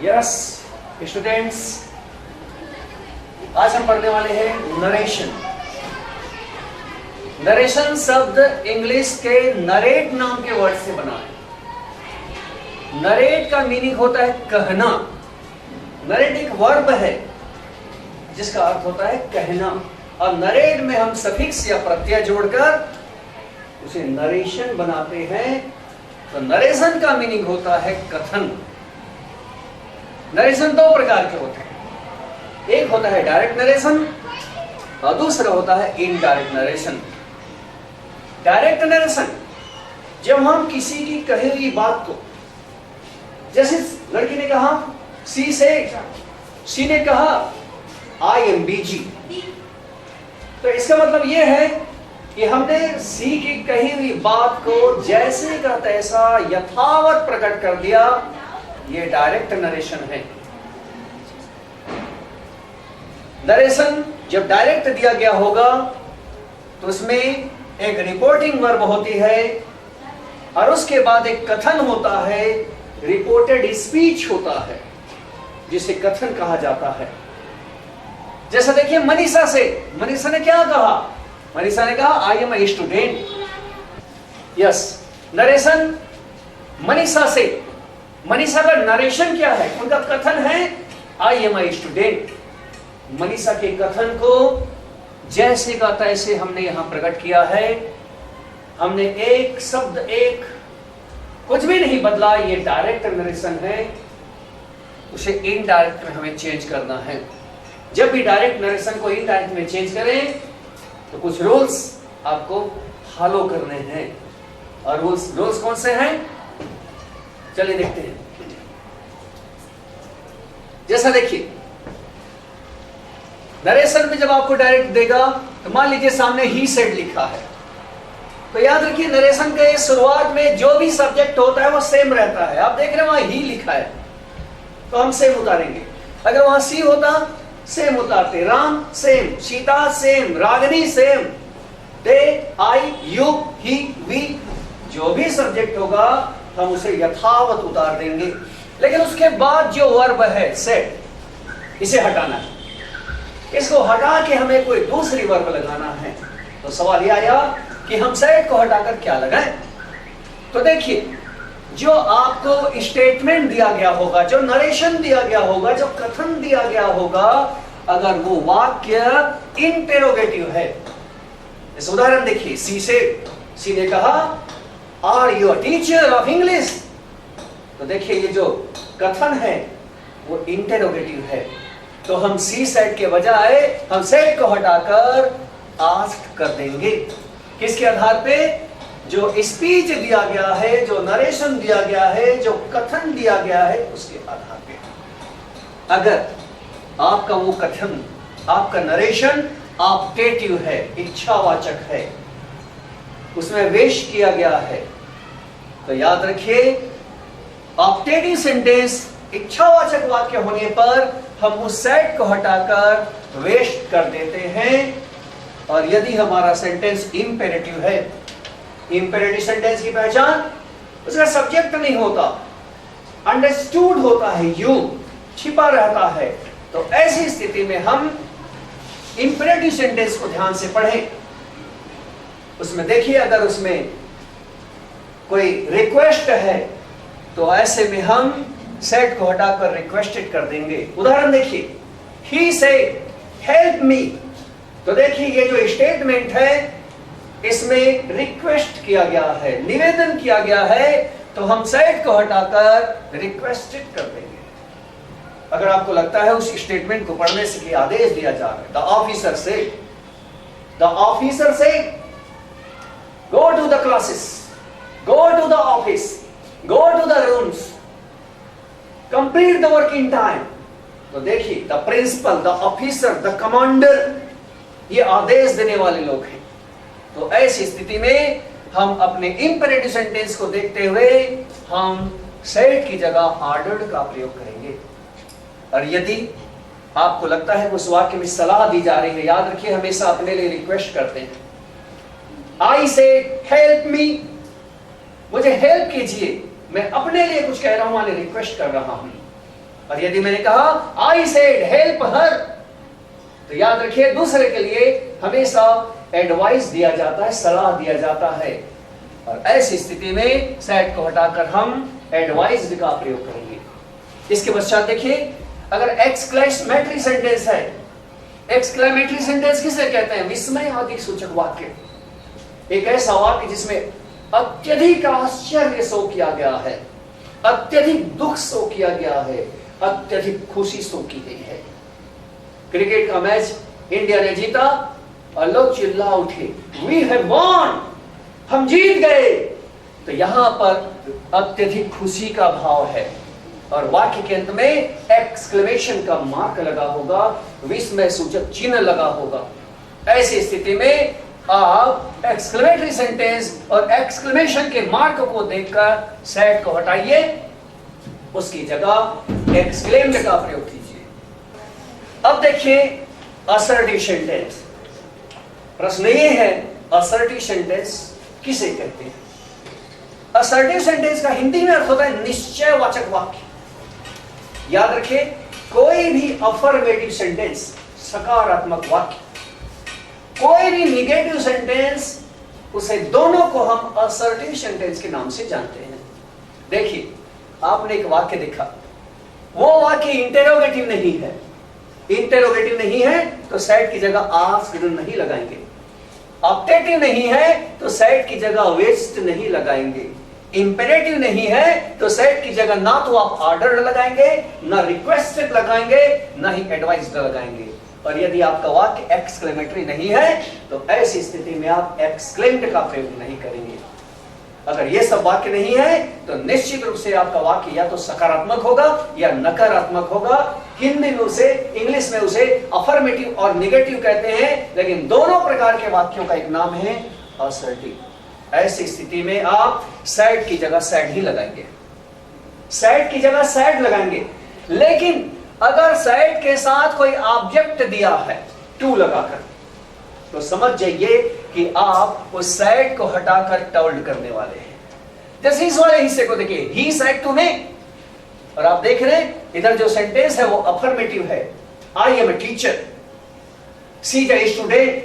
Yes students, आज हम पढ़ने वाले हैं नरेशन। नरेशन शब्द इंग्लिश के नरेट नाम के वर्ड से बना है। नरेट का मीनिंग होता है कहना। नरेट एक वर्ब है जिसका अर्थ होता है कहना, और नरेट में हम सफिक्स या प्रत्यय जोड़कर उसे नरेशन बनाते हैं। तो नरेशन का मीनिंग होता है कथन। नरेशन दो प्रकार के होते हैं, एक होता है डायरेक्ट नरेशन और दूसरा होता है इनडायरेक्ट नरेशन। डायरेक्ट नरेशन जब हम किसी की कही हुई बात को, जैसे लड़की ने कहा सी से, सी ने कहा आई एम बिजी, तो इसका मतलब यह है कि हमने सी की कही हुई बात को जैसे का तैसा यथावत प्रकट कर दिया। ये डायरेक्ट नरेशन है। नरेशन जब डायरेक्ट दिया गया होगा तो उसमें एक रिपोर्टिंग वर्ब होती है और उसके बाद एक कथन होता है, रिपोर्टेड स्पीच होता है जिसे कथन कहा जाता है। जैसा देखिए मनीषा से, मनीषा ने क्या कहा? मनीषा ने कहा I am a student. Yes, narration Manisha से। मनीषा का नरेशन क्या है? उनका कथन है I am a student. Manisha के कथन को जैसे का तैसे हमने यहां प्रकट किया है। हमने एक शब्द, एक कुछ भी नहीं बदला। ये डायरेक्ट नरेशन है। उसे इनडायरेक्ट में हमें चेंज करना है। जब भी डायरेक्ट नरेशन को इनडायरेक्ट में चेंज करें तो कुछ रूल्स आपको फॉलो करने हैं। और रूल्स कौन से हैं? चलिए देखते हैं। जैसा देखिए नरेशन में जब आपको डायरेक्ट देगा तो मान लीजिए सामने ही सेड लिखा है, तो याद रखिए नरेशन के शुरुआत में जो भी सब्जेक्ट होता है वो सेम रहता है। आप देख रहे हैं वहां ही लिखा है तो हम सेम उतारेंगे। अगर वहां सी होता सेम उतारते। Ram same, Sita same, Ragini same, they, I, you, he, we, जो भी सब्जेक्ट होगा हम उसे यथावत उतार देंगे। लेकिन उसके बाद जो वर्ब है सेड, इसे हटाना है। इसको हटा के हमें कोई दूसरी वर्ब लगाना है। तो सवाल यह आया कि हम सेड को हटाकर क्या लगाएं? तो देखिए जो आपको स्टेटमेंट दिया गया होगा, जो नरेशन दिया गया होगा, जो कथन दिया गया होगा, अगर वो वाक्य इंटेरोगेटिव है। इस उदाहरण देखिए, सी से, सी ने कहा are you a teacher of English. तो देखिए ये जो कथन है वो इंटेरोगेटिव है। तो हम सी सेड के बजाय हम सेड को हटाकर आस्क्ड कर देंगे। किसके आधार पे? जो स्पीच दिया गया है, जो नरेशन दिया गया है, जो कथन दिया गया है, उसके आधार पे। अगर आपका वो कथन, आपका नरेशन ऑप्टेटिव है, इच्छावाचक है, उसमें वेश किया गया है, तो याद रखिए ऑप्टेटिव सेंटेंस, इच्छावाचक वाक्य होने पर हम उस सेड को हटाकर वेस्ट कर देते हैं। और यदि हमारा सेंटेंस इंपेरेटिव है, इंपेरेटिव सेंटेंस की पहचान उसका सब्जेक्ट नहीं होता, अंडरस्टूड होता है, यू छिपा रहता है, तो ऐसी स्थिति में हम इंपेरेटिव सेंटेंस को ध्यान से पढ़ें। उसमें देखिए अगर उसमें कोई रिक्वेस्ट है तो ऐसे में हम सेड को हटाकर रिक्वेस्टेड कर देंगे। उदाहरण देखिए, ही से हेल्प मी। तो देखिए ये जो स्टेटमेंट है इसमें रिक्वेस्ट किया गया है, निवेदन किया गया है, तो हम सेड को हटाकर रिक्वेस्टेड कर देंगे। अगर आपको लगता है उस स्टेटमेंट को पढ़ने से आदेश दिया जा रहा है, द ऑफिसर से, द ऑफिसर से go to the classes, go to the office, go to the rooms, complete the work in time. तो देखिए the principal, the officer, the commander, ये आदेश देने वाले लोग हैं। तो ऐसी स्थिति में हम अपने इंपेरेटिव सेंटेंस को देखते हुए हम सेड की जगह ऑर्डर्ड का प्रयोग करेंगे। और यदि आपको लगता है उस वाक्य में सलाह दी जा रही है, याद रखिए हमेशा अपने लिए रिक्वेस्ट करते हैं। आई से हेल्प मी, मुझे हेल्प कीजिए, मैं अपने लिए कुछ कह रहा हूं, माने रिक्वेस्ट कर रहा हूं। और यदि मैंने कहा आई सेड हेल्प हर, तो याद रखिए दूसरे के लिए हमेशा एडवाइस दिया जाता है, सलाह दिया जाता है, और ऐसी स्थिति में सेड को हटाकर हम एडवाइस का प्रयोग करेंगे। इसके पश्चात देखिए, अगर एक्सक्लेमेटरी सेंटेंस है, एक्सक्लेमेटरी सेंटेंस किसे कहते हैं? विस्मय आदि सूचक वाक्य। एक ऐसा वाक्य जिसमें अत्यधिक आश्चर्य शो किया गया है, अत्यधिक दुख शो किया गया है, अत्यधिक खुशी शो की गई है। क्रिकेट का मैच इंडिया ने जीता और लोग चिल्ला उठे, वी हैव वॉन, हम जीत गए। तो यहां पर अत्यधिक खुशी का भाव है और वाक्य के अंत में एक्सक्लेमेशन का मार्क लगा होगा, विस्मय सूचक चिन्ह लगा होगा। ऐसी स्थिति में आप एक्सक्लेमेटरी सेंटेंस और एक्सक्लेमेशन के मार्क को देखकर सेड को हटाइए, उसकी जगह एक्सक्लेम्ड का प्रयोग कीजिए। अब देखिए असर्टिव सेंटेंस। प्रश्न ये है, असर्टिव सेंटेंस किसे कहते हैं? असर्टिव सेंटेंस का हिंदी में अर्थ होता है निश्चयवाचक वाक्य। याद रखिए, कोई भी अफर्मेटिव सेंटेंस सकारात्मक वाक्य, कोई भी निगेटिव सेंटेंस, उसे दोनों को हम असर्टिव सेंटेंस के नाम से जानते हैं। देखिए, आपने एक वाक्य देखा, वो वाक्य इंटेरोगेटिव नहीं है। इंटेरोगेटिव नहीं है तो सेड की जगह आस्क्ड नहीं लगाएंगे। ऑप्टेटिव नहीं है तो सेड की जगह विश्ड नहीं लगाएंगे। इंपेरेटिव नहीं है तो सेड की जगह ना तो आप ऑर्डर लगाएंगे, ना रिक्वेस्टेड लगाएंगे, ना ही एडवाइस्ड लगाएंगे। और यदि आपका वाक्य एक्सक्लेमेटरी नहीं है तो ऐसी स्थिति में आप एक्सक्लेम्ड का प्रयोग नहीं करेंगे। अगर ये सब वाक्य नहीं है तो निश्चित रूप से आपका वाक्य या तो सकारात्मक होगा या नकारात्मक होगा। हिंदी में उसे, इंग्लिश में उसे अफर्मेटिव और नेगेटिव कहते हैं, लेकिन दोनों प्रकार के वाक्यों का एक नाम है असर्टिव। ऐसी स्थिति में आप सैड की जगह सैड ही लगाएंगे, सैड की जगह सैड लगाएंगे। लेकिन अगर सैड के साथ कोई ऑब्जेक्ट दिया है टू लगाकर, तो समझ जाइए कि आप उस सैड को हटाकर टोल्ड करने वाले हैं। जैसे इस वाले हिस्से को देखिए, ही सेड टू मी, और आप देख रहे हैं इधर जो सेंटेंस है वो अफर्मेटिव है। I am a teacher, she is a student,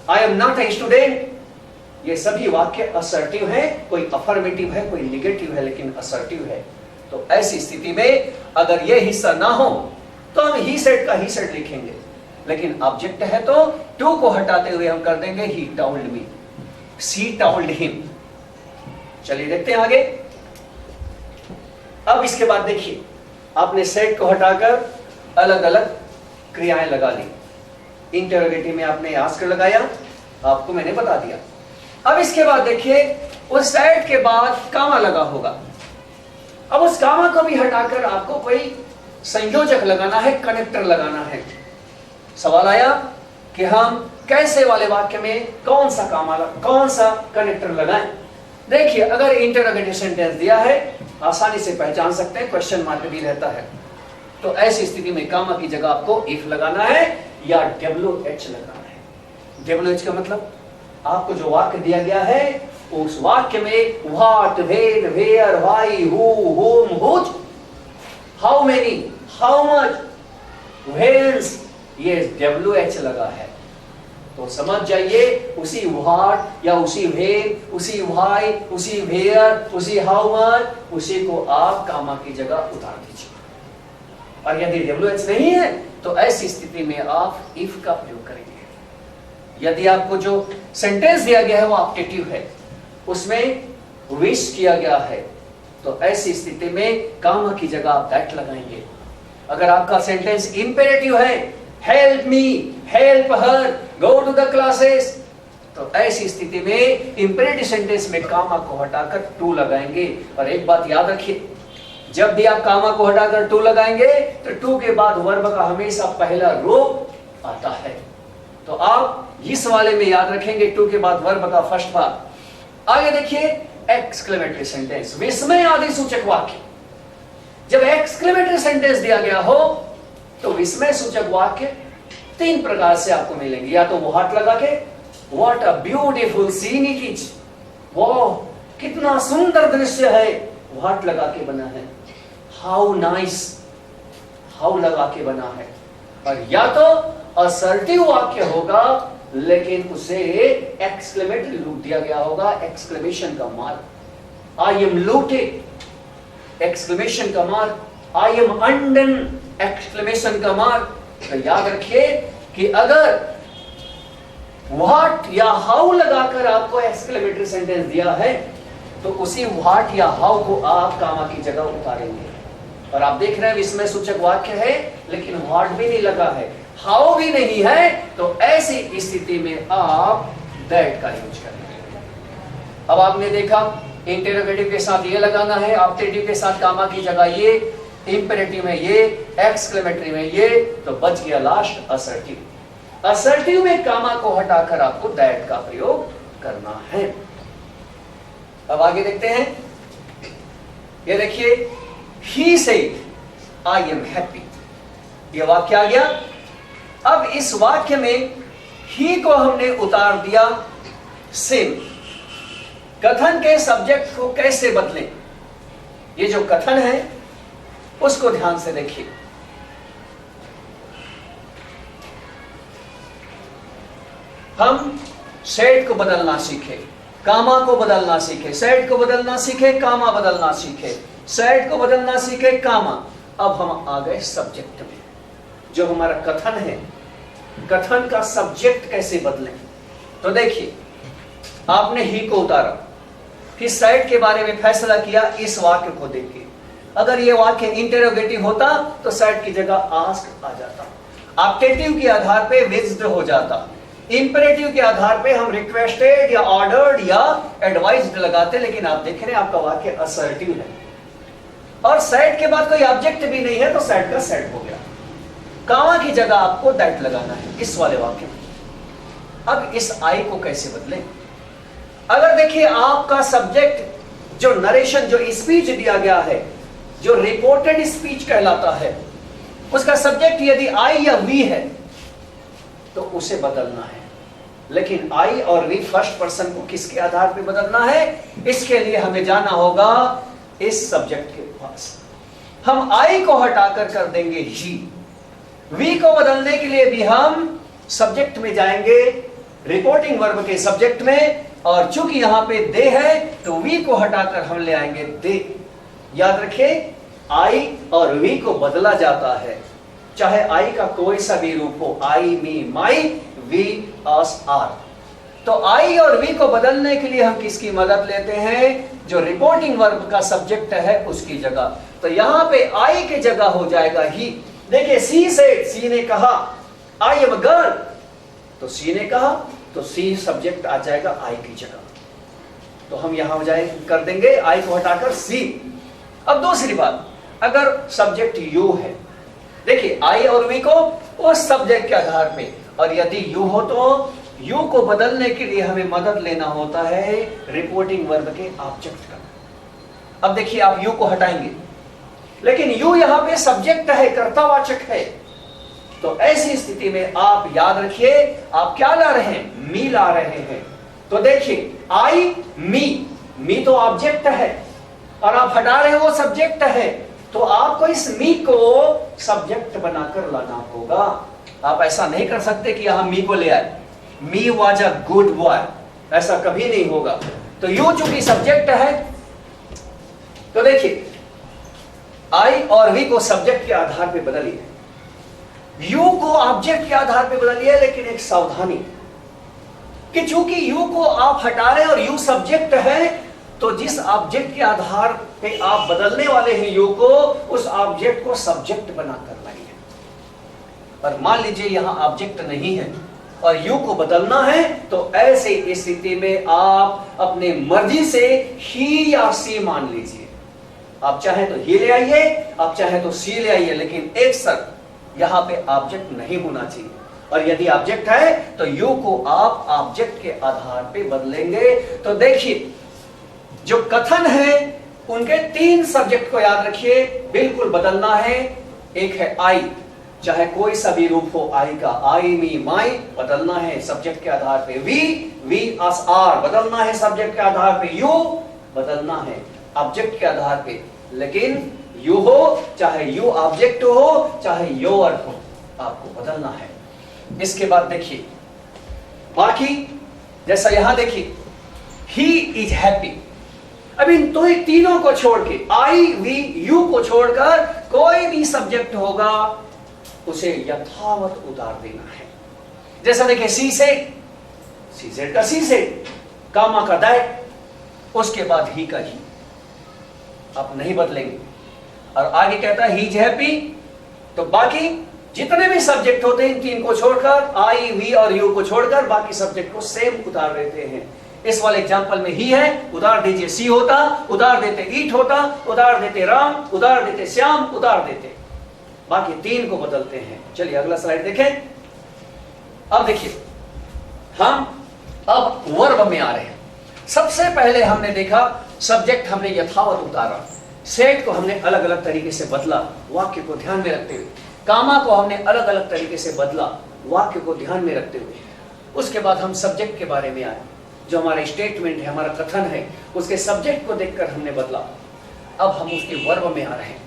I am not a student. ये सभी वाक्य असर्टिव है, कोई अफर्मेटिव है, कोई निगेटिव है, लेकिन असर्टिव है। तो ऐसी स्थिति में अगर ये हिस्सा ना हो तो हम ही सेड का ही सेड लिखेंगे, लेकिन ऑब्जेक्ट है तो टू को हटाते हुए हम कर देंगे he told me, C told him. चलिए देखते हैं आगे। अब इसके बाद देखिए, आपने सेड को हटाकर अलग अलग क्रियाएं लगा ली। इंटरोगेटिव में आपने आस्क लगाया, आपको मैंने बता दिया। अब इसके बाद देखिए, उस सेड के बाद कामा लगा होगा। अब उस कामा को भी हटाकर आपको कोई संयोजक लगाना है, कनेक्टर लगाना है। सवाल आया कि हम कैसे वाले वाक्य में कौन सा कामा, कौन सा कनेक्टर लगाएं। देखिए, अगर इंटरोगेटिव सेंटेंस दिया है, आसानी से पहचान सकते हैं, क्वेश्चन मार्क भी रहता है, तो ऐसी स्थिति में कामा की जगह आपको इफ लगाना है या WH लगाना है। WH का मतलब आपको जो वाक्य दिया गया है उस वाक्य में what, when, where, why, who, whom, whose, how many, how much, whence, ये WH लगा है। तो समझ जाइए, उसी व्हाट या उसी व्हेन, उसी व्हाई, उसी वेयर, उसी हाउ मच, उसी को आप कामा की जगह उतार दीजिए। और यदि WH नहीं है तो ऐसी स्थिति में आप इफ का प्रयोग करेंगे। यदि आपको जो सेंटेंस दिया गया है वो ऑप्टेटिव है, उसमें विश किया गया है, तो ऐसी स्थिति में कामा की जगह आप दैट लगाएंगे। अगर आपका सेंटेंस इंपेरेटिव है, help me, help her, go to the classes, तो ऐसी स्थिति में इंपेरेटिव सेंटेंस में कामा को हटाकर टू लगाएंगे। और एक बात याद रखिए, जब भी आप कामा को हटाकर टू लगाएंगे तो टू के बाद वर्ब का हमेशा पहला रूप आता है। तो आप इस वाले में याद रखेंगे, टू के बाद वर्ब का फर्स्ट भाग। आगे देखिए, एक्सक्लेमेटरी सेंटेंस, विस्मय आदि सूचक वाक्य। जब एक्सक्लेमेटरी सेंटेंस दिया गया हो तो विस्मय सूचक वाक्य तीन प्रकार से आपको मिलेंगे। या तो व्हाट लगा के, what a beautiful seen it is, वो कितना सुंदर दृश्य है, व्हाट लगा के बना है। हाउ नाइस, हाउ लगा के बना है। और या तो असर्टिव वाक्य होगा लेकिन उसे एक्सक्लेमेटरी रूप दिया गया होगा, एक्सक्लेमेशन का mark. I am looted, exclamation का mark. I am undone, exclamation का मार्क। तो याद रखिए कि अगर व्हाट या हाउ लगाकर आपको एक्सक्लेमेटरी सेंटेंस दिया है तो उसी व्हाट या हाउ को आप कामा की जगह उतारेंगे। और आप देख रहे हैं इसमें सूचक वाक्य है लेकिन व्हाट भी नहीं लगा है, हाउ भी नहीं है, तो ऐसी स्थिति में आप दैट का यूज करेंगे। अब आपने देखा इंटेरोगेटिव के साथ ये लगाना है, ऑप्टेटिव के साथ कामा की जगह ये, इंपेरेटिव में ये, एक्सक्लेमेटरी में ये, तो बच गया लास्ट असर्टिव। असर्टिव में कामा को हटाकर आपको दैट का प्रयोग करना है। अब आगे देखते हैं, ये देखिए, he said I am happy, ये वाक्य आ गया। अब इस वाक्य में ही को हमने उतार दिया सेम। कथन के सब्जेक्ट को कैसे बदलें, ये जो कथन है उसको ध्यान से देखिए। हम सेड को बदलना सीखे, कामा को बदलना सीखे, सेड को बदलना सीखे, कामा बदलना सीखे, सेड को बदलना सीखे, कामा। अब हम आ गए सब्जेक्ट में, जो हमारा कथन है, कथन का सब्जेक्ट कैसे बदलें। तो देखिए, आपने ही को उतारा, फिर सेड के बारे में फैसला किया इस वाक्य को देखिए। अगर ये वाक्य इंटेरोगेटिव होता तो सेड की जगह आस्क आ जाता, ऑप्टेटिव के आधार पे विज्ड हो जाता, इंपेरेटिव के आधार पे हम रिक्वेस्टेड या ऑर्डर्ड या एडवाइज्ड लगाते। लेकिन आप देख रहे हैं आपका वाक्य असर्टिव है और सेड के बाद कोई ऑब्जेक्ट भी नहीं है, तो सेड का सेड हो गया। कामा की जगह आपको दैट लगाना है इस वाले वाक्य में। अब इस आई को कैसे बदलें। अगर देखिए आपका सब्जेक्ट जो नरेशन, जो स्पीच दिया गया है, जो रिपोर्टेड स्पीच कहलाता है, उसका सब्जेक्ट यदि आई या वी है तो उसे बदलना है। लेकिन आई और वी फर्स्ट पर्सन को किसके आधार पे बदलना है, इसके लिए हमें जाना होगा इस सब्जेक्ट के पास। हम आई को हटाकर कर देंगे ही। वी को बदलने के लिए भी हम सब्जेक्ट में जाएंगे, रिपोर्टिंग वर्ब के सब्जेक्ट में, और चूंकि यहां पे दे है तो वी को हटाकर हम ले आएंगे दे। याद रखिए, आई और वी को बदला जाता है, चाहे आई का कोई सा भी रूप हो, आई, me, my, we, us, are. तो आई और वी को बदलने के लिए हम किसकी मदद लेते हैं, जो रिपोर्टिंग वर्ब का सब्जेक्ट है उसकी जगह। तो यहां पे आई की जगह हो जाएगा ही। देखिए, सी से, सी ने कहा आई एम अ गर्ल, तो सी ने कहा तो सी सब्जेक्ट आ जाएगा आई की जगह। तो हम यहां हो जाए कर देंगे आई को हटाकर सी। अब दूसरी बात, अगर सब्जेक्ट यू है, देखिए आई और वी को उस सब्जेक्ट के आधार पे, और यदि यू हो तो यू को बदलने के लिए हमें मदद लेना होता है रिपोर्टिंग वर्ब के ऑब्जेक्ट का। अब देखिए, आप यू को हटाएंगे लेकिन यू यहां पे सब्जेक्ट है, कर्तावाचक है, तो ऐसी स्थिति में आप याद रखिए आप क्या ला रहे हैं, मी ला रहे हैं। तो देखिए, आई, मी तो ऑब्जेक्ट है और आप हटा रहे हो वो सब्जेक्ट है, तो आपको इस मी को सब्जेक्ट बनाकर लाना होगा। आप ऐसा नहीं कर सकते कि यहां मी को ले आए, me was a good boy, ऐसा कभी नहीं होगा। तो यू चूंकि सब्जेक्ट है, तो देखिए आई और वी को सब्जेक्ट के आधार पे बदलिए, यू को ऑब्जेक्ट के आधार पे बदलिए, लेकिन एक सावधानी कि चूंकि यू को आप हटा रहे हैं और यू सब्जेक्ट है, तो जिस ऑब्जेक्ट के आधार पे आप बदलने वाले हैं यू को, उस ऑब्जेक्ट को सब्जेक्ट बनाकर लाइए। पर मान लीजिए यहां ऑब्जेक्ट नहीं है और यू को बदलना है, तो ऐसे स्थिति में आप अपने मर्जी से ही या सी मान लीजिए। आप चाहे तो ही ले आइए, आप चाहे तो सी ले आइए, लेकिन एक शर्त, यहां पे ऑब्जेक्ट नहीं होना चाहिए। और यदि ऑब्जेक्ट है तो यू को आप ऑब्जेक्ट के आधार पे बदलेंगे। तो देखिए, जो कथन है उनके 3 सब्जेक्ट को याद रखिए, बिल्कुल बदलना है। एक है आई, चाहे कोई सा भी रूप हो आई का, आई, मी, माई, बदलना है सब्जेक्ट के आधार पे। वी, अस, आर, बदलना है सब्जेक्ट के आधार पे। यू, बदलना है ऑब्जेक्ट के आधार पे। लेकिन यू हो, चाहे यू ऑब्जेक्ट हो, चाहे योर हो, आपको बदलना है। इसके बाद देखिए बाकी, जैसा यहां देखिए ही इज हैप्पी। अब इन तो तीनों को छोड़ के, आई वी यू को छोड़कर कोई भी सब्जेक्ट होगा उसे यथावत उतार देना है। जैसा देखिए सी सेड का सी सेड, कामा का दैट, उसके बाद ही का ही, आप नहीं बदलेंगे। और आगे कहता है ही इज हैप्पी, तो बाकी जितने भी सब्जेक्ट होते हैं इन तीन को छोड़कर, आई वी और यू को छोड़कर बाकी सब्जेक्ट को सेम उतार देते हैं। इस वाले एग्जांपल में ही है, उतार दीजिए सी होता, उतार देते ईट होता, उतार देते राम, उतार देते श्याम, उतार देते, बाकी तीन को बदलते हैं। चलिए अगला स्लाइड देखें। अब देखिए हम अब वर्ब में आ रहे हैं। सबसे पहले हमने देखा सब्जेक्ट हमने यथावत उतारा, सेट को हमने अलग अलग तरीके से बदला वाक्य को ध्यान में रखते हुए, कामा को हमने अलग अलग तरीके से बदला वाक्य को ध्यान में रखते हुए। उसके बाद हम सब्जेक्ट के बारे में आए, जो हमारा स्टेटमेंट है, हमारा कथन है, उसके सब्जेक्ट को देखकर हमने बदला। अब हम उसके वर्ब में आ रहे हैं।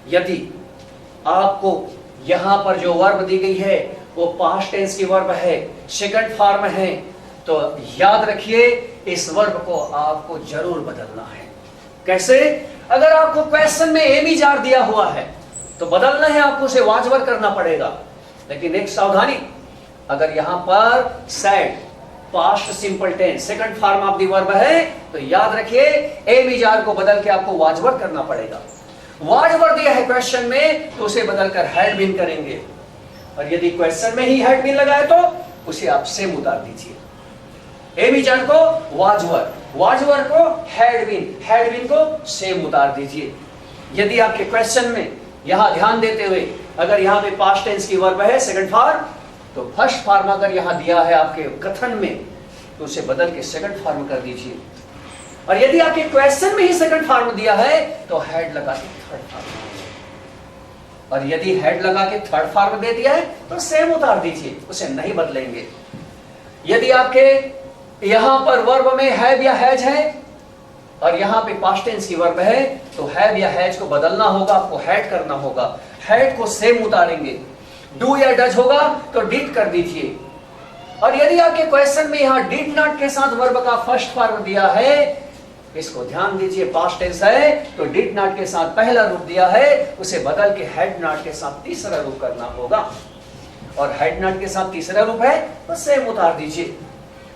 यदि आपको यहां पर जो वर्ब दी गई है वो पास्ट टेंस की वर्ब है, सेकंड फॉर्म है, तो याद रखिए इस वर्ब को आपको जरूर बदलना है। कैसे? अगर आपको क्वेश्चन में एम इज आर दिया हुआ है तो बदलना है, आपको उसे वाजवर करना पड़ेगा। लेकिन एक सावधानी, अगर यहां पर said past simple tense second form of the verb है तो याद रखिए एम इज आर को बदल के आपको वाजवर करना पड़ेगा। वाजवर दिया है क्वेश्चन में तो उसे बदलकर हैड बीन करेंगे, और यदि क्वेश्चन में ही हैड बीन लगा है तो उसे आप सेम उतार दीजिए। एम इज आर को वाजवर, वाजवर को हैड बीन को सेम उतार दीजिए। यदि आपके क्वेश्चन में यहां ध्यान देते हुए अगर यहां पे पास्ट टेंस की वर्ब है सेकंड फॉर्म, तो फर्स्ट फॉर्म अगर यहां दिया है आपके कथन में तो उसे बदल के सेकंड फॉर्म कर दीजिए। और यदि आपके क्वेश्चन में ही सेकंड फॉर्म दिया है तो हेड लगा के थर्ड फॉर्म, और यदि हेड लगा के थर्ड फॉर्म दे दिया है तो सेम उतार दीजिए, उसे नहीं बदलेंगे। यदि आपके यहां पर वर्ब में हैव या हैज है और यहां पे पास्ट टेंस की वर्ब है तो हैव या हैज को बदलना होगा, आपको हैड करना होगा, हैड को सेम उतारेंगे। डू या डज होगा तो डिड कर दीजिए। और यदि आपके क्वेश्चन में यहां डिड नॉट के साथ वर्ब का फर्स्ट फॉर्म दिया है, इसको ध्यान दीजिए, पास्ट टेंस है तो डिड नॉट के साथ पहला रूप दिया है, उसे बदल के हैड नॉट के साथ तीसरा रूप करना होगा, और हैड नॉट के साथ तीसरा रूप है तो सेम उतार दीजिए।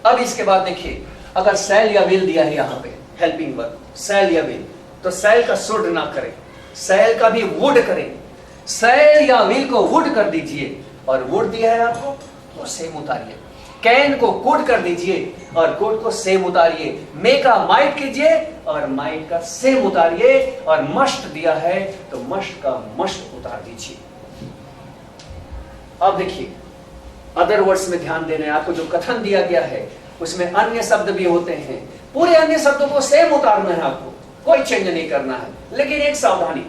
अब इसके बाद देखिए अगर सेल या विल दिया है यहां पे हेल्पिंग वर्ब, सेल या विल, तो सेल का शुड ना करें, सेल का भी वुड करें। सेल या विल को वुड कर दीजिए, और वुड दिया है आपको तो सेम उतारिए। कैन को कुड कर दीजिए और कुड को सेम उतारिए। मे का माइट कीजिए और माइट का सेम उतारिए, और मस्ट दिया है तो मस्ट का मस्ट उतार दीजिए। अब देखिए अदर वर्ड्स में ध्यान देना है, आपको जो कथन दिया गया है उसमें अन्य शब्द भी होते हैं, पूरे अन्य शब्दों को सेम उतारना है, आपको कोई चेंज नहीं करना है। लेकिन एक सावधानी,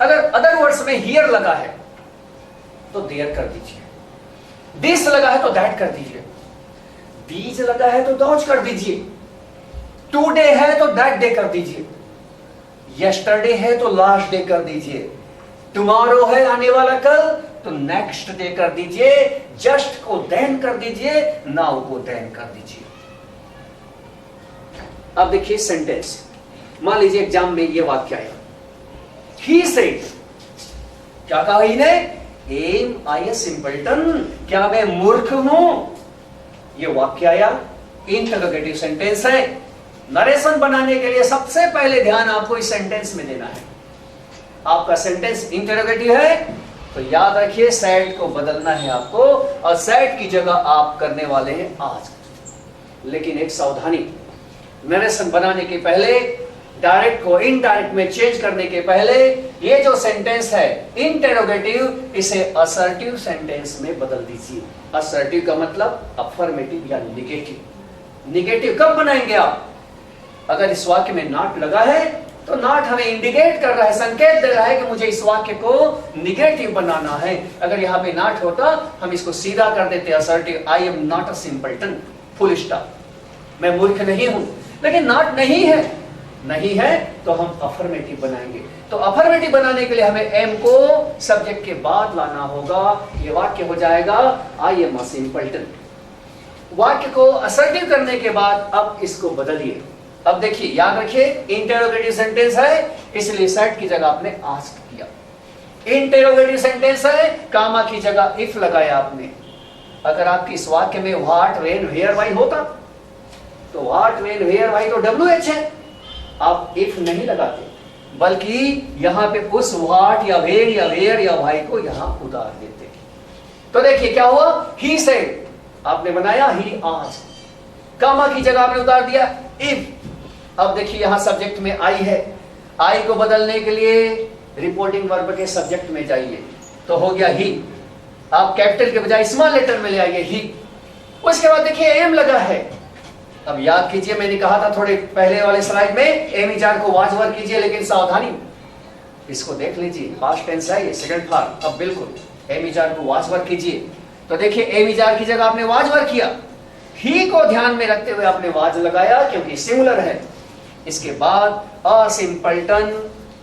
अगर अदर वर्ड्स में हियर लगा है तो देयर कर दीजिए, दिस लगा है तो दैट कर दीजिए, दीज लगा है तो दौज कर दीजिए, टुडे है तो दैट डे कर दीजिए, यस्टरडे है तो लास्ट डे कर दीजिए, टुमारो है आने वाला कल तो नेक्स्ट डे कर दीजिए, जस्ट को देन कर दीजिए, नाउ को देन कर दीजिए। अब देखिए सेंटेंस, मान लीजिए एग्जाम में ये वाक्य आया, ही सेड, क्या कहा ही ने, एम आई ए सिंपलटन, क्या मैं मूर्ख हूं, ये वाक्य आया, इंटरोगेटिव सेंटेंस है। नरेशन बनाने के लिए सबसे पहले ध्यान आपको इस सेंटेंस में देना है। आपका सेंटेंस इंटरोगेटिव है तो याद रखिए सेड को बदलना है आपको, और सेड की जगह आप करने वाले हैं आज। लेकिन एक सावधानी, नरेशन बनाने के पहले डायरेक्ट को इनडायरेक्ट में चेंज करने के पहले ये जो सेंटेंस है इंटरोगेटिव, इसे असर्टिव सेंटेंस में बदल दीजिए। असर्टिव का मतलब अफर्मेटिव या निगेटिव। निगेटिव कब बनाएंगे आप? अगर इस वाक्य में नॉट लगा है तो नॉट हमें इंडिकेट कर रहा है, संकेत दे रहा है कि मुझे इस वाक्य को निगेटिव बनाना है। अगर यहां पे नॉट होता हम इसको सीधा कर देते assertive, I am not a simpleton, full stop, मैं मूर्ख नहीं हूं। लेकिन नॉट नहीं है नहीं है तो हम अफर्मेटिव बनाएंगे। तो अफर्मेटिव बनाने के लिए हमें एम को सब्जेक्ट के बाद लाना होगा। ये वाक्य हो जाएगा आई एम अ सिंपलटन। वाक्य को असर्टिव करने के बाद अब इसको बदलिए। अब देखिए, याद रखिए, इंटेरोगेटिव सेंटेंस है, इसलिए सेट की जगह आपने आस्क किया। इंटेरोगेटिव सेंटेंस है, कामा की जगह इफ लगाया आपने। अगर आपकी इस वाक्य में व्हाट, व्हेन, वेयर, व्हाई होता तो व्हाट, व्हेन, वेयर, व्हाई तो WH है, आप इफ नहीं लगाते, बल्कि यहां पे उस व्हाट या व्हेन या वेयर या व्हाई को यहां उतार देते। तो देखिए क्या हुआ, ही सेड आपने बनाया, ही आस्क्ड, कामा की जगह आपने उतार दिया इफ। अब देखिए यहां सब्जेक्ट में आई है, आई को बदलने के लिए रिपोर्टिंग वर्ब के सब्जेक्ट में जाइए, तो हो गया ही। आप कैपिटल के बजाय स्मॉल लेटर में ले आइए ही। उसके बाद देखिए एम लगा है। अब याद कीजिए, मैंने कहा था थोड़े पहले वाले स्लाइड में एम इजार को वाज वर्ब कीजिए, लेकिन सावधानी, इसको देख लीजिए, पास्ट टेंस है ये, सेकंड फॉर्म। अब बिल्कुल एम इजार को वाज वर्ब कीजिए, तो देखिए एम इजार की जगह आपने वाज वर्ब किया, ही को ध्यान में रखते हुए आपने वाज लगाया क्योंकि सिंगुलर है। इसके बाद अ सिंपलटन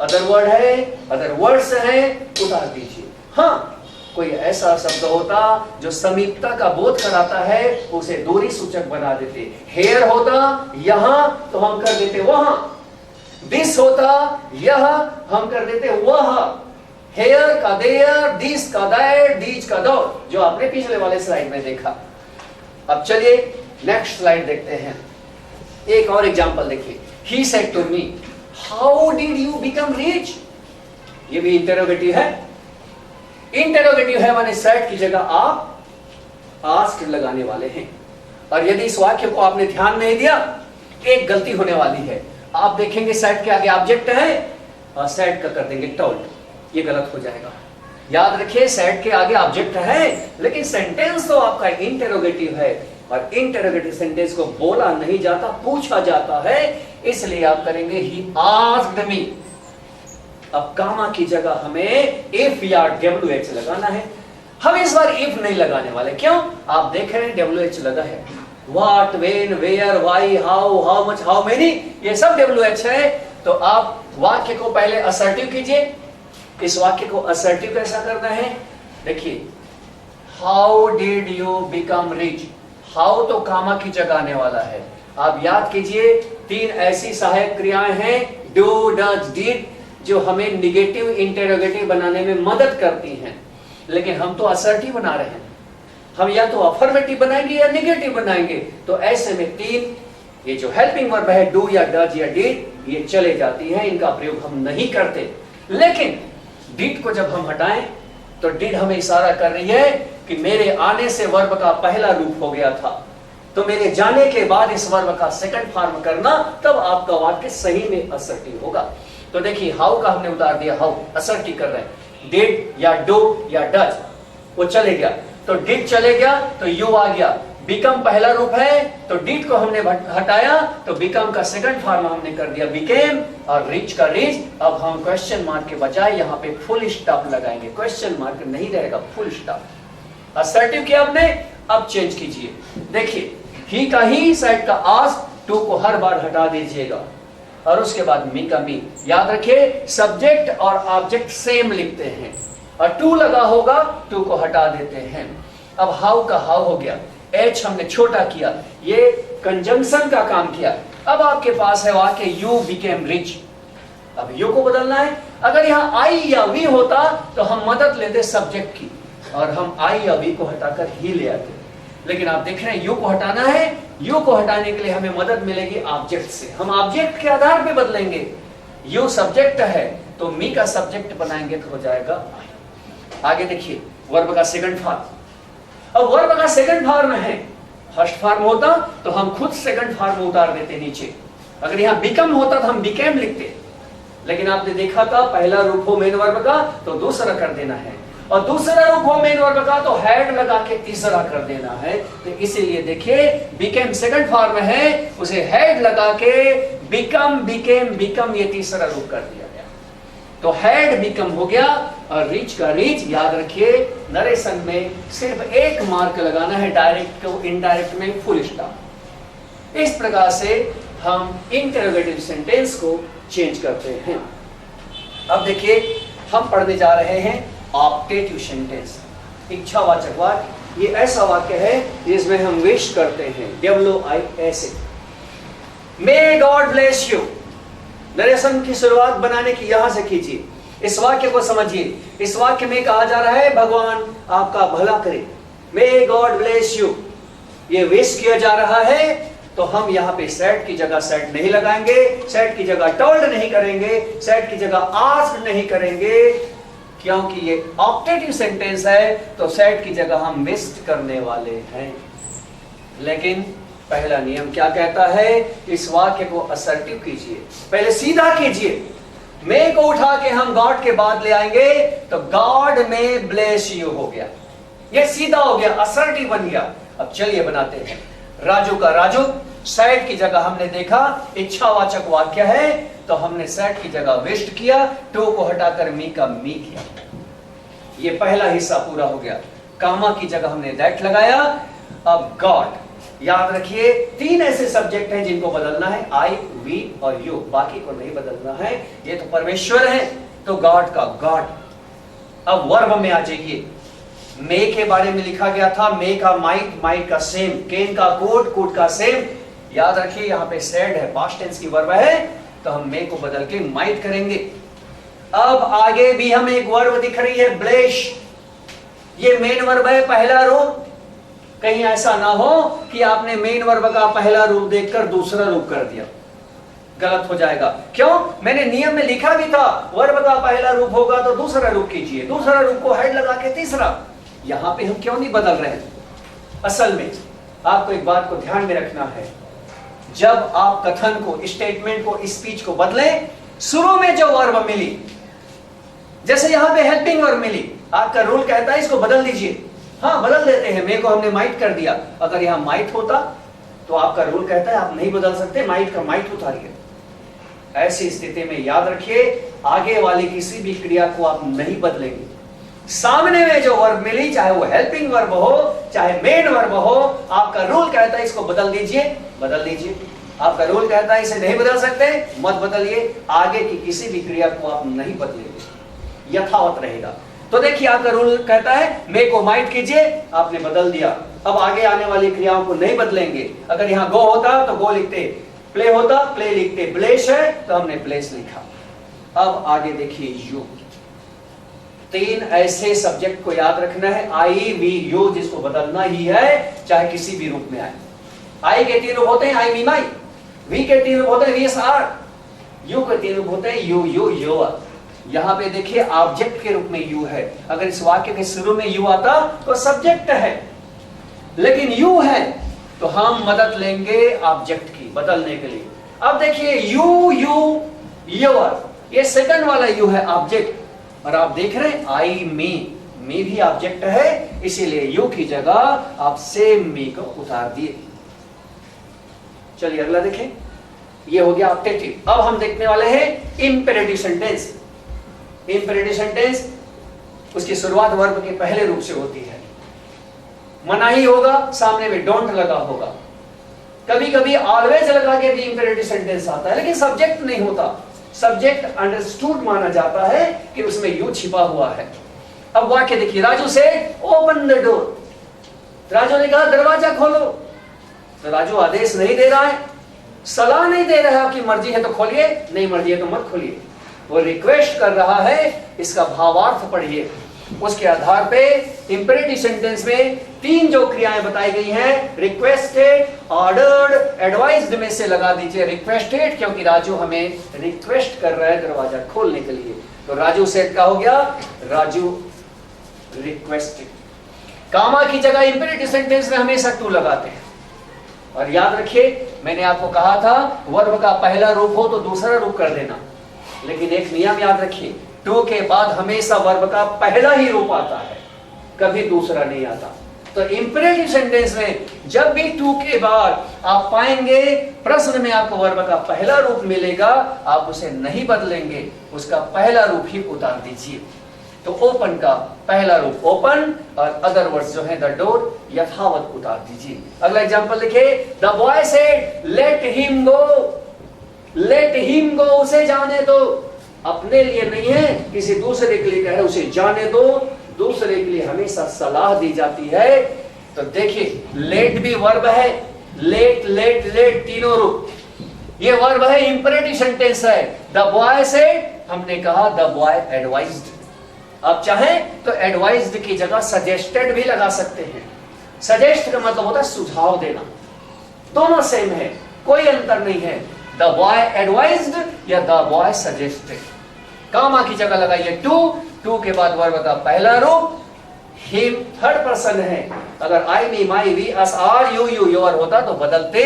अदर वर्ड है, अदर वर्ड्स है, उतार दीजिए। हाँ, कोई ऐसा शब्द होता जो समीपता का बोध कराता है, उसे दूरी सूचक बना देते। हेयर होता यहां तो हम कर देते वहां, दिस होता यह हम कर देते वह, हेयर का देयर, दिस का दैट, दीज का दो, जो आपने पिछले वाले स्लाइड में देखा। अब चलिए नेक्स्ट स्लाइड देखते हैं। एक और एग्जांपल देखिए, he said to me how did you become rich. ये भी इंटरोगेटिव है। इंटरोगेटिव है माने सेड की जगह आप आस्क्ड लगाने वाले हैं। और यदि इस वाक्य को आपने ध्यान नहीं दिया, एक गलती होने वाली है। आप देखेंगे सेड के आगे ऑब्जेक्ट है और सेड का कर देंगे टोल्ड, ये गलत हो जाएगा। याद रखिए, सेड के आगे ऑब्जेक्ट है, लेकिन सेंटेंस तो आपका इंटरोगेटिव है, और इंटरोगेटिव सेंटेंस को बोला नहीं जाता, पूछा जाता है, इसलिए आप करेंगे ही आस्क्ड मी। अब कामा की जगह हमें इफ या WH लगाना है। हम इस बार इफ नहीं लगाने वाले, क्यों? आप देख रहे हैं WH लगा है। What, when, where, why, how much, how many, ये सब WH है। तो आप वाक्य को पहले असर्टिव कीजिए। इस वाक्य को असर्टिव कैसा करना है? देखिए, how did you become rich. How तो कामा की जगह आने वाला है। आप याद कीजिए, 3 ऐसी सहायक क्रियाएं हैं, डू, डज, डिड, जो हमें निगेटिव इंटरोगेटिव बनाने में मदद करती हैं, लेकिन हम तो असर्टिव बना रहे हैं। हम या तो अफर्मेटिव बनाएंगे या निगेटिव बनाएंगे। तो ऐसे में 3 ये जो हेल्पिंग वर्ब है, डू या डज या डिड, ये चले जाती हैं, इनका प्रयोग हम नहीं करते। लेकिन डिड को जब हम हटाएं तो डिड हमें इशारा कर रही है कि मेरे आने से वर्ब का पहला रूप हो गया था, तो मेरे जाने के बाद इस वर्ब का सेकंड फॉर्म करना, तब आपका वाक्य सही में असर्टिव होगा। तो देखिए, हाउ का हमने उतार दिया, हाउ असर्टिव कर रहे हैं। डिड या डू या डज वो चले गया, तो डिड चले गया तो यू आ गया। बिकम पहला रूप है, तो डिड को हमने हटाया, तो बिकम का सेकंड फॉर्म हमने कर दिया बिकेम, और रिच का रिच। अब हम क्वेश्चन मार्क के बजाय यहाँ पे फुल स्टॉप लगाएंगे, क्वेश्चन मार्क नहीं रहेगा, फुल स्टॉप। असर्टिव किया आपने, अब चेंज कीजिए। देखिए, ही का ही, सेड का आस्क, टू को हर बार हटा दीजिएगा, और उसके बाद मी का मी। याद रखिए, सब्जेक्ट और ऑब्जेक्ट सेम लिखते हैं, और टू लगा होगा, टू को हटा देते हैं। अब हाउ का हाउ हो गया, एच हमने छोटा किया, ये कंजंक्शन का काम किया। अब आपके पास है वाक्य यू बिकेम रिच। अब यू को बदलना है। अगर यहाँ आई या वी होता तो हम मदद लेते सब्जेक्ट की, और हम आई या वी को हटाकर ही ले आते। लेकिन आप देख रहे हैं, यू को हटाना है। यू को हटाने के लिए हमें मदद मिलेगी ऑब्जेक्ट से। हम ऑब्जेक्ट के आधार पे बदलेंगे। यू सब्जेक्ट है तो मी का सब्जेक्ट बनाएंगे तो हो जाएगा आई। आगे देखिए, वर्ब का सेकंड फॉर्म। अब वर्ब का सेकंड फॉर्म है, फर्स्ट फॉर्म होता तो हम खुद सेकंड फॉर्म उतार देते नीचे। अगर यहाँ बिकम होता तो हम बिकेम लिखते, लेकिन आपने देखा था पहला रूप हो मेन वर्ब का तो दूसरा कर देना है, और दूसरा रूप हो मेन वर्ब का तो हैड लगा के तीसरा कर देना है। तो इसीलिए देखिए, बिकेम सेकंड फॉर्म है, उसे हैड लगा के बिकम, बिकेम, बिकम, ये तीसरा रूप कर दिया गया। तो हैड बिकम हो गया, और रिच का रिच। याद रखिए, नरेशन में सिर्फ एक मार्क लगाना है, डायरेक्ट को इनडायरेक्ट में फुल स्टॉप। इस प्रकार से हम इंटरोगेटिव सेंटेंस को चेंज करते हैं। अब देखिए हम पढ़ने जा रहे हैं ऑप्टेटिव सेंटेंस, इच्छावाचक वाक्य। ये ऐसा वाक्य है जिसमें हम विश करते हैं, WIS। May God bless you. Narration की शुरुआत बनाने की यहां से कीजिए, इस वाक्य को समझिए। इस वाक्य में कहा जा रहा है भगवान आपका भला करे, मे गॉड ब्लेस यू। ये विश किया जा रहा है, तो हम यहाँ पे सेट की जगह सेट नहीं लगाएंगे, सेट की जगह टोल्ड नहीं करेंगे, सेट की जगह आस्क्ड नहीं करेंगे, क्योंकि ये ऑप्टेटिव सेंटेंस है, तो सेट की जगह हम विश करने वाले हैं। लेकिन पहला नियम क्या कहता है? इस वाक्य को असर्टिव कीजिए, पहले सीधा कीजिए। मे को उठा के हम गॉड के बाद ले आएंगे तो गॉड में ब्लेस यू हो गया, ये सीधा हो गया, असर्टिव बन गया। अब चलिए बनाते हैं। राजू का राजू, सेट की जगह हमने देखा इच्छावाचक वाक्य है, तो हमने सेट की जगह विश्ड किया, टू को हटाकर मी का मी किया। ये पहला हिस्सा पूरा हो गया। कामा की जगह हमने दैट लगाया। अब गॉड, याद रखिए 3 ऐसे सब्जेक्ट हैं जिनको बदलना है, आई, वी और यू, बाकी को नहीं बदलना है। ये तो परमेश्वर है, तो गॉड का गॉड। अब वर्ब में आ जाइए। मे के बारे में लिखा गया था, मे का माइट, माइट का सेम, केन का कोट, कोट का सेम। याद रखिए यहाँ पे सेड है, पास्ट टेंस की वर्ब है, तो हम मे को बदल के माइट करेंगे। अब आगे भी हमें एक वर्ब दिख रही है, ब्लेश। ये मेन वर्ब है, पहला रूप। कहीं ऐसा ना हो कि आपने मेन वर्ब का पहला रूप देखकर दूसरा रूप कर दिया, गलत हो जाएगा। क्यों? मैंने नियम में लिखा भी था वर्ब का पहला रूप होगा तो दूसरा रूप कीजिए, दूसरा रूप को हेड लगा के तीसरा। यहां पे हम क्यों नहीं बदल रहे हैं? असल में आपको एक बात को ध्यान में रखना है, जब आप कथन को, स्टेटमेंट को, स्पीच को बदलें, शुरू में जो वर्ब मिली, जैसे यहां पे हेल्पिंग वर्ब मिली, आपका रूल कहता है इसको बदल दीजिए। हाँ, बदल देते हैं। मे को हमने माइट कर दिया, अगर यहां माइट होता तो आपका रूल कहता है आप नहीं बदल सकते, माइट का माइट उतारिए। ऐसी स्थिति में याद रखिए आगे वाली किसी भी क्रिया को आप नहीं बदलेंगे। सामने में जो वर्ब मिली, चाहे वो हेल्पिंग वर्ब हो, चाहे मेन वर्ब हो, आपका रूल कहता है इसको बदल दीजिए, बदल दीजिए। आपका रूल कहता है इसे नहीं बदल सकते, मत बदलिए। आगे की किसी भी क्रिया को आप नहीं बदलेंगे, यथावत रहेगा। तो देखिए आपका रूल कहता है मे को माइट कीजिए, आपने बदल दिया। अब आगे आने वाली क्रियाओं को नहीं बदलेंगे। अगर यहाँ गो होता तो गो लिखते, प्ले होता प्ले लिखते, ब्लेश है तो हमने ब्लेस लिखा। अब आगे देखिए यू। 3 ऐसे सब्जेक्ट को याद रखना है, आई, वी, यू, जिसको बदलना ही है, चाहे किसी भी रूप में आए। आई के 3 रूप होते हैं, आई, वी, माई। वी के 3 रूप होते हैं, वी, एस, आर। यू के 3 रूप होते हैं, यू, यू, योर। यहां पे देखिए ऑब्जेक्ट के रूप में यू है। अगर इस वाक्य के शुरू में यू आता तो सब्जेक्ट है, लेकिन यू है तो हम मदद लेंगे ऑब्जेक्ट की बदलने के लिए। अब देखिए यू, यू, योर, ये सेकंड वाला यू है ऑब्जेक्ट, और आप देख रहे हैं आई, मी भी ऑब्जेक्ट है, इसीलिए यू की जगह आप सेम मी को उतार दिए। चलिए अगला देखें। ये हो गया ऑप्टेटिव। अब हम देखने वाले हैं इंपेरेटिव सेंटेंस। इंपेरेटिव सेंटेंस उसकी शुरुआत वर्ब के पहले रूप से होती है। मनाही होगा, सामने में डोंट लगा होगा। कभी कभी ऑलवेज लगा के भी इंपेरेटिव सेंटेंस आता है, लेकिन सब्जेक्ट नहीं होता। सब्जेक्ट अंडरस्टूड माना जाता है कि उसमें यू छिपा हुआ है। अब वाक्य देखिए, राजू से ओपन द डोर। राजू ने कहा दरवाजा खोलो, तो राजू आदेश नहीं दे रहा है, सलाह नहीं दे रहा है, आपकी मर्जी है तो खोलिए, नहीं मर्जी है तो मत खोलिए। वो रिक्वेस्ट कर रहा है। इसका भावार्थ पढ़िए। उसके आधार पे इंपेरेटिव सेंटेंस में 3 जो क्रियाएं बताई गई हैं, रिक्वेस्टेड, ऑर्डर्ड, एडवाइज्ड में से लगा दीजिए रिक्वेस्टेड, क्योंकि राजू हमें रिक्वेस्ट कर रहा है दरवाजा खोलने के लिए। तो राजू सेड का हो गया, राजू रिक्वेस्टेड। कामा की जगह इंपेरेटिव सेंटेंस में हमेशा टू लगाते हैं। और याद रखिए मैंने आपको कहा था वर्ब का पहला रूप हो तो दूसरा रूप कर देना, लेकिन एक नियम याद रखिए, टू के बाद हमेशा वर्ब का पहला ही रूप आता है, कभी दूसरा नहीं आता। तो इंपेरेटिव सेंटेंस में जब भी टू के बाद आप पाएंगे प्रश्न में आपको वर्ब का पहला रूप मिलेगा, आप उसे नहीं बदलेंगे, उसका पहला रूप ही उतार दीजिए। तो ओपन का पहला रूप ओपन और अदर वर्ड्स जो है द डोर यथावत उतार दीजिए। अगला एग्जांपल देखिए, the boy said let him go, let him go, उसे जाने दो। अपने लिए नहीं है, किसी दूसरे के लिए कह रहे उसे जाने दो। दूसरे के लिए हमेशा सलाह दी जाती है। तो देखिए लेट भी वर्ब है, लेट लेट लेट तीनों रूप, ये वर्ब है, इंपेरेटिव सेंटेंस है। द बॉय सेड, हमने कहा द बॉय एडवाइज्ड। आप चाहें तो एडवाइज्ड की जगह सजेस्टेड भी लगा सकते हैं। सजेस्ट का मतलब होता है सुझाव देना, दोनों सेम है, कोई अंतर नहीं है। द बॉय एडवाइज्ड या द बॉय सजेस्टेड। कामा की जगह लगाइए टू, टू के बाद वर्ब का पहला रूप हिम थर्ड पर्सन है। अगर I me my we us our you you your होता तो बदलते,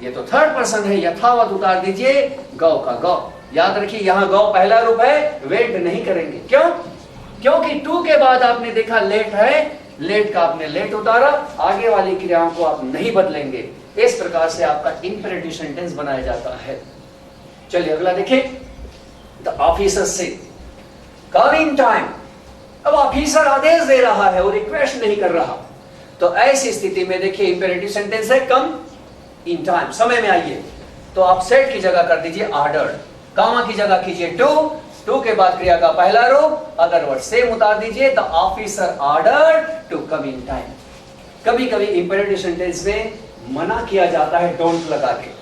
ये तो थर्ड पर्सन है, यथावत उतार दीजिए गौ का गौ। याद रखिए यहां गौ पहला रूप है, वेट नहीं करेंगे। क्यों? क्योंकि टू के बाद आपने देखा लेट है, लेट का आपने लेट उतारा, आगे वाली क्रियाओं को आप नहीं बदलेंगे। इस प्रकार से आपका इंपेरेटिव सेंटेंस बनाया जाता है। चलिए अगला देखें, द ऑफिसर से कम इन टाइम। अब ऑफिसर आदेश दे रहा है और रिक्वेस्ट नहीं कर रहा, तो ऐसी स्थिति में देखिए इंपेरेटिव सेंटेंस है कम इन टाइम, समय में आइए। तो आप सेट की जगह कर दीजिए ऑर्डर्ड, कामा की जगह कीजिए टू, टू के बाद क्रिया का पहला रूप अदर वर्ड सेम उतार दीजिए, the officer ordered to come in time. कभी कभी इंपेरेटिव सेंटेंस में मना किया जाता है डोंट लगा के।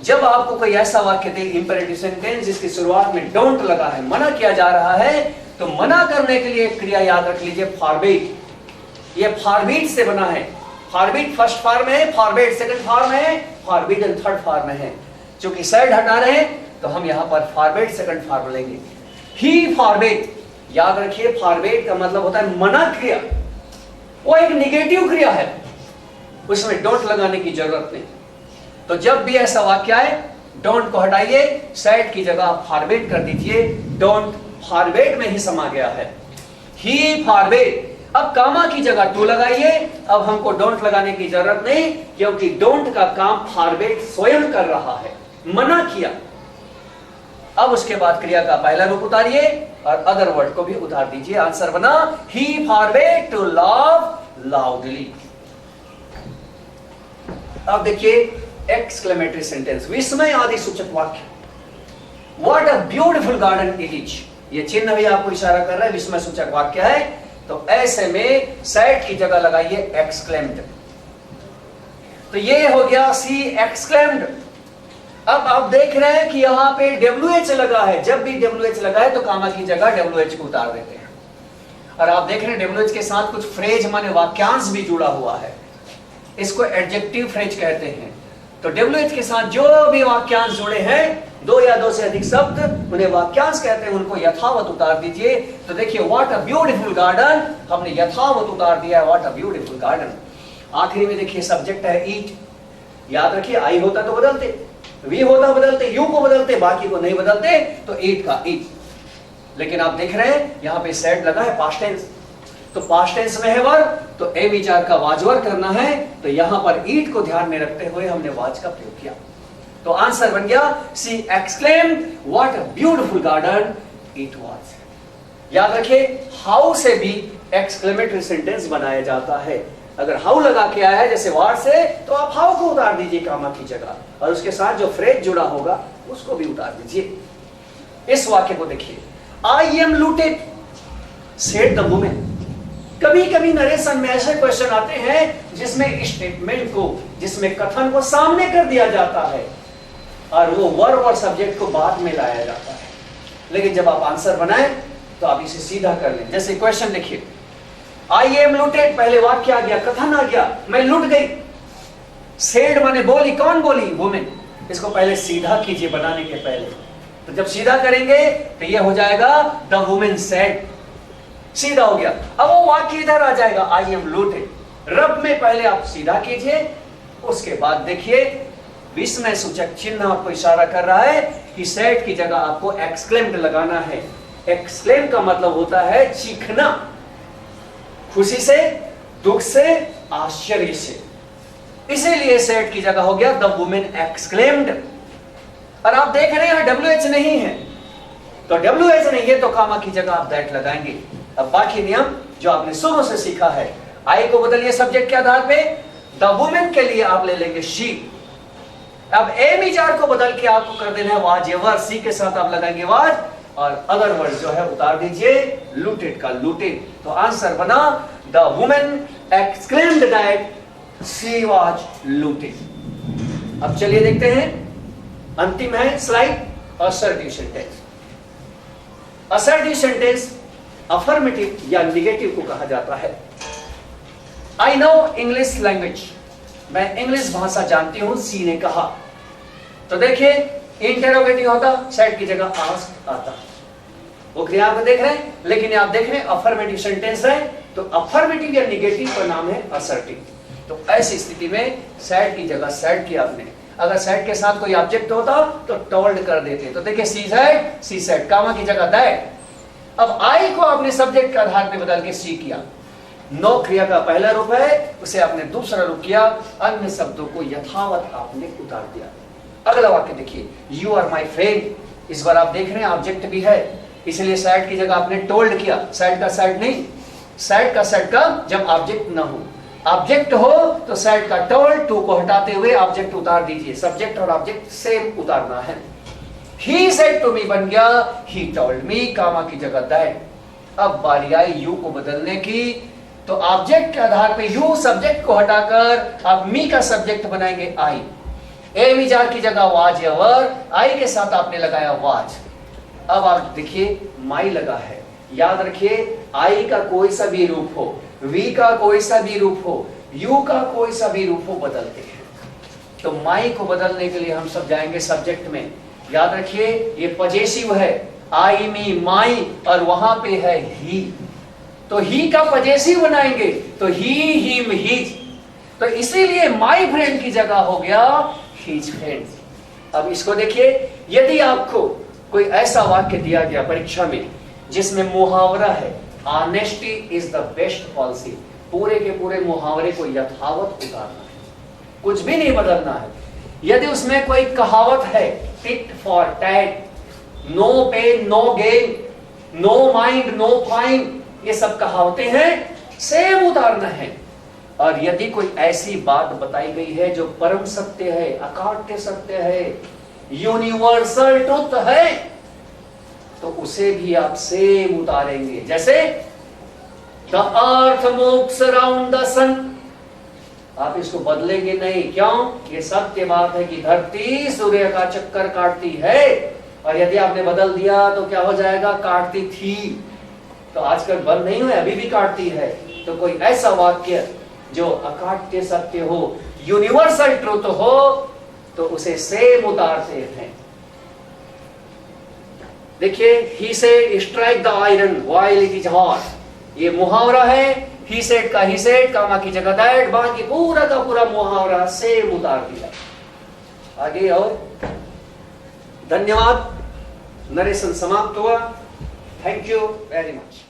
जब आपको कोई ऐसा वाक्य दे इंपेरेटिव सेंटेंस जिसकी शुरुआत में डोंट लगा है, मना किया जा रहा है, तो मना करने के लिए क्रिया याद रख लीजिए फॉरबिड। ये फॉरबिड से बना है। फॉरबिड फर्स्ट फॉर्म है, फॉरबिड सेकंड फॉर्म है, फॉरबिडन थर्ड फॉर्म है। क्योंकि साइड हटा रहे हैं तो हम यहां पर फॉरबिड सेकंड फॉर्म लेंगे। ही फॉरबिड, याद रखिए फॉरबिड का मतलब होता है मना क्रिया, वो एक निगेटिव क्रिया है, उसमें डोंट लगाने की जरूरत नहीं। तो जब भी ऐसा वाक्य आए डोंट को हटाइए, सेट की जगह आप फॉरबिड कर दीजिए, डोंट फॉरबिड में ही समा गया है। ही फॉरबिड। अब कामा की जगह टू लगाइए, अब हमको डोंट लगाने की जरूरत नहीं, क्योंकि डोंट का काम फॉरबिड स्वयं कर रहा है, मना किया। अब उसके बाद क्रिया का पहला रूप उतारिए और अदर वर्ड को भी उतार दीजिए। आंसर बना ही फॉरबिड टू लाफ लाउडली। अब देखिए एक्सक्लेमेटरी सेंटेंस, विस्मय आदि सूचक वाक्य। What a beautiful garden it is, ये चिन्ह भी आपको इशारा कर रहा है, विस्मय सूचक वाक्य है। तो ऐसे में सेट की जगह लगाइए एक्सक्लेम्ड। तो ये हो गया सी एक्सक्लेम्ड। अब आप देख रहे हैं कि यहां पे WH लगा है, जब भी WH लगा है तो कामा की जगह WH को उतार देते हैं। और आप देख रहे हैं WH के साथ कुछ फ्रेज माने वाक्यांश भी जुड़ा हुआ है, इसको एडजेक्टिव फ्रेज कहते हैं। तो WH के साथ जो भी वाक्यांश जुड़े हैं, दो या दो से अधिक शब्द, उन्हें वाक्यांश कहते हैं, उनको यथावत उतार दीजिए। तो देखिए व्हाट अ ब्यूटीफुल गार्डन, हमने यथावत उतार दिया है व्हाट अ ब्यूटीफुल गार्डन। आखिरी में देखिए सब्जेक्ट है ईट, याद रखिए आई होता तो बदलते, वी होता बदलते, यू को बदलते, बाकी को नहीं बदलते, तो ईट का ईट। लेकिन आप देख रहे हैं यहां पे सेट लगा है पास्ट टेंस, तो पास्ट टेंस में है वर्ब, तो ए विचार का वाजवर करना है, तो यहां पर ईट को ध्यान में रखते हुए हमने वाज का प्रयोग किया। तो आंसर बन गया C exclaimed what a beautiful garden it was. याद रखिए हाउ से भी एक्सक्लेमेटरी सेंटेंस बनाया जाता है। अगर हाउ लगा के आया है जैसे वार से, तो आप हाउ को उतार दीजिए कामा की जगह, और उसके साथ जो फ्रेज जुड़ा होगा उसको भी उतार दीजिए। इस वाक्य को देखिए, आई am looted said the women. कभी कभी नरेशन में ऐसे क्वेश्चन आते हैं जिसमें स्टेटमेंट को, जिसमें कथन को सामने कर दिया जाता है और वो वर्ब और सब्जेक्ट को बाद में लाया जाता है। लेकिन जब आप आंसर बनाएं तो आप इसे सीधा कर लें। जैसे क्वेश्चन देखिए, आई एम लूटेड, पहले वाक्य आ गया, कथन आ गया, मैं लूट गई। सेड माने बोली, कौन बोली? वुमेन। इसको पहले सीधा कीजिए बनाने के पहले। तो जब सीधा करेंगे तो ये हो जाएगा द वुमेन सेड, सीधा हो गया। अब वो वाक्य इधर आ जाएगा, आई एम लूटेड। रब में पहले आप सीधा कीजिए, उसके बाद देखिए विस्मय सूचक चिन्ह आपको इशारा कर रहा है कि सेड की जगह आपको एक्सक्लेम्ड लगाना है। एक्सक्लेम का मतलब होता है चीखना, खुशी से, दुख से, आश्चर्य से। इसीलिए सेड की जगह हो गया द वुमेन एक्सक्लेम्ड। और आप देख रहे हैं WH नहीं है, तो WH नहीं है तो कामा की जगह आप दैट लगाएंगे। अब बाकी नियम जो आपने शुरू से सीखा है, आई को बदलिए सब्जेक्ट के आधार पे, द वुमेन के लिए आप ले लेंगे शी। अब एम इजार को बदल के आपको कर देना है वाज या वर, सी के साथ आप लगाएंगे वाज, और अदर वर्ड जो है उतार दीजिए लूटेड का लूटेड। तो आंसर बना the women exclaimed that she was looted. अब चलिए देखते हैं, अंतिम है slide, assertive sentence. Assertive sentence affirmative या निगेटिव को कहा जाता है। आई नो इंग्लिश लैंग्वेज, मैं इंग्लिश भाषा जानती हूं, सी ने कहा। तो देखिए इंटरोगेटिव होता, सेट की जगह आस्क आता। वो क्रिया आप देख रहे हैं, लेकिन आप देख रहे हैं अफर्मेटिव सेंटेंस है, तो अफर्मेटिव या निगेटिव का नाम है असर्टिव। तो ऐसी स्थिति में सेट की जगह सेट किया आपने। अगर सेट के साथ कोई ऑब्जेक्ट होता तो टोल्ड कर देते। तो देखिए सी सेट, कामा की जगह दैट। अब आई को आपने सब्जेक्ट के आधार पे बदल के सी किया। नो क्रिया का पहला रूप है, उसे आपने दूसरा रूप किया, अन्य शब्दों को यथावत आपने उतार दिया। अगला वाक्य देखिए, यू आर माई फ्रेंड। इस बार आप देख रहे हैं ऑब्जेक्ट भी है, इसलिए सेट की जगह आपने टोल्ड किया। सेट का सेट नहीं, सेट का जब ऑब्जेक्ट ना हो। ऑब्जेक्ट हो तो सेट का टोल्ड, टू को हटाते हुए ऑब्जेक्ट उतार दीजिए। सब्जेक्ट और ऑब्जेक्ट सेम उतारना है। ही सेड टू मी बन गया ही टोल्ड मी, कामा की जगह दैट। अब बारी आई यू को बदलने की, तो ऑब्जेक्ट के आधार पे यू सब्जेक्ट को हटाकर आप मी का सब्जेक्ट बनाएंगे आई। ए विचार की जगह वाज या वर, आई के साथ आपने लगाया वाज। अब आप देखिए माई लगा है, याद रखिए आई का कोई सा भी रूप हो, वी का कोई सा भी रूप हो, यू का कोई सा भी रूप हो, बदलते हैं। तो माई को बदलने के लिए हम सब जाएंगे सब्जेक्ट में। याद रखिए ये पजेसिव है, आई मी माई, और वहां पे है ही, तो ही का पजेसिव बनाएंगे तो ही हिम हिज। तो इसीलिए माई फ्रेंड की जगह हो गया हिज फ्रेंड। अब इसको देखिए, यदि आपको कोई ऐसा वाक्य दिया गया परीक्षा में जिसमें मुहावरा है, honesty is the best policy, पूरे के पूरे मुहावरे को यथावत उतारना है, कुछ भी नहीं बदलना है। यदि उसमें कोई कहावत है, tit for tat, no pain no gain, no mind no fine, ये सब कहावतें हैं, सेम उतारना है। और यदि कोई ऐसी बात बताई गई है जो परम सत्य है, अकाट्य सत्य है, यूनिवर्सल ट्रुथ है, तो उसे भी आप सेम उतारेंगे। जैसे the earth moves around the sun, आप इसको बदलेंगे नहीं। क्यों? ये सत्य बात है कि धरती सूर्य का चक्कर काटती है, और यदि आपने बदल दिया तो क्या हो जाएगा? काटती थी, तो आजकल बंद नहीं हुआ, अभी भी काटती है। तो कोई ऐसा वाक्य जो अकाट्य सत्य हो, यूनिवर्सल ट्रुथ हो, तो उसे सेम उतारते हैं। देखिए he said strike the iron while it is hot, ये मुहावरा है। ही सेड का ही सेड, कामा की जगह दैट, बाकी पूरा का पूरा मुहावरा सेम उतार दिया। आगे और धन्यवाद। नरेशन समाप्त हुआ। Thank you very much.